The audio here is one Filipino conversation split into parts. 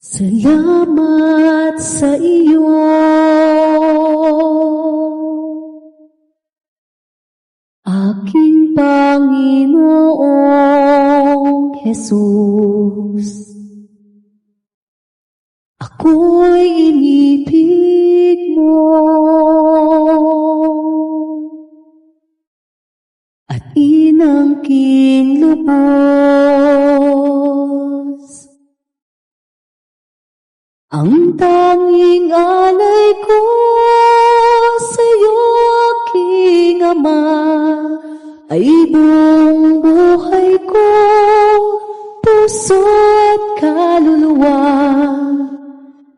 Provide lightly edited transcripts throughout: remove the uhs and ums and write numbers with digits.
Salamat sa iyo, aking Panginoong Jesus. Ako'y inibig mo at inangking lubos. Ang tanging alay ko sa'yo, aking Ama, ay buong buhay ko, puso at kaluluwa.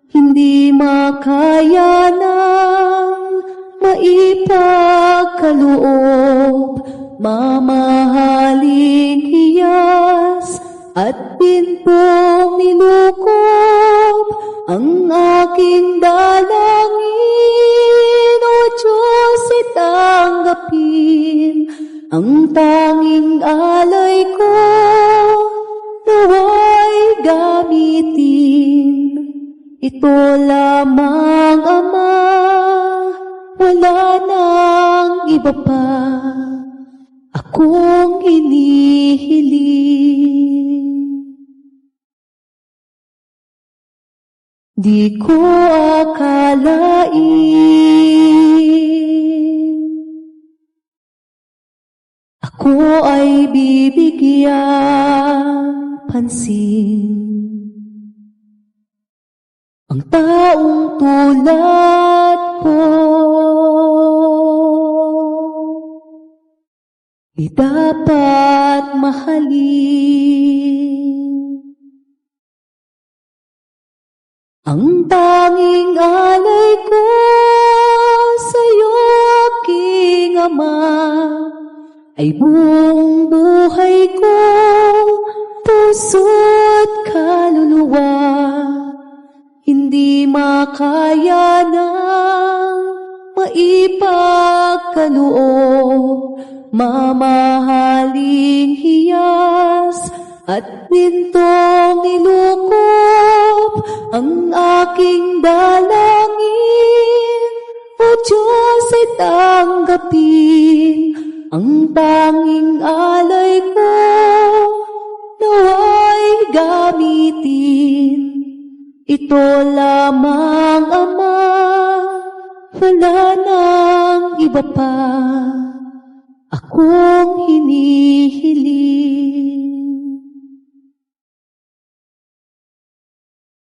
Hindi makaya ng maipagkaloob, mamahaling hiyas at pinpong nilukob ang aking dalangin. O Diyos, itanggapin ang tanging alay ko, nawa'y gamitin. Ito lamang, Ama, wala nang iba pa akong hinihiling. Di ko akalain ako ay bibigyan pansin. Ang taong tulad ko ay dapat mahalin. Ang tanging alay ko sa'yo, aking Ama, ay buong buhay ko, puso at kaluluwa. Hindi makaya ng maipagkaloob, mamahaling hiyas at bintong nilukob ang aking dalangin. O Diyos, ay tanggapin ang tanging alay ko, nawa'y gamitin. Ito lamang, Ama, wala nang iba pa akong hinihiling.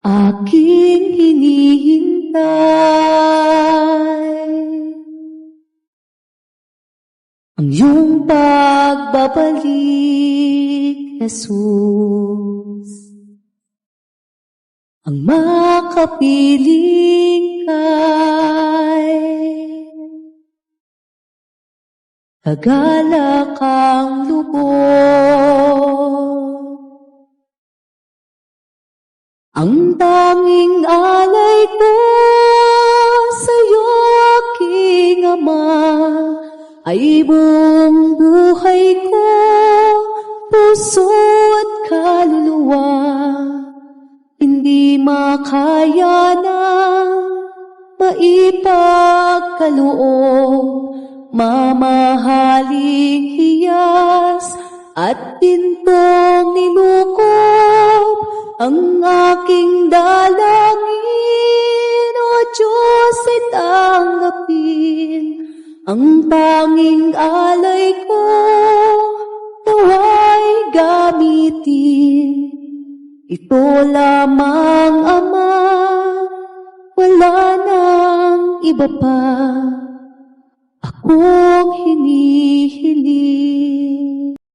Aking hinihintay ang iyong pagbabalik, Jesus. Ang makapiling kay kagalak ang lubos. Ang tanging alay ko sa'yo, aking Ama, ay buong buhay ko, puso at kaluluwa. Hindi makaya ng maipagkaloob, mamahaling hiyas at pintong nilukob ang aking dalangin. O Diyos, ay tanggapin ang tanging alay ko, nawa'y gamitin. Ito lamang, Ama, wala nang iba pa akong hinihiling.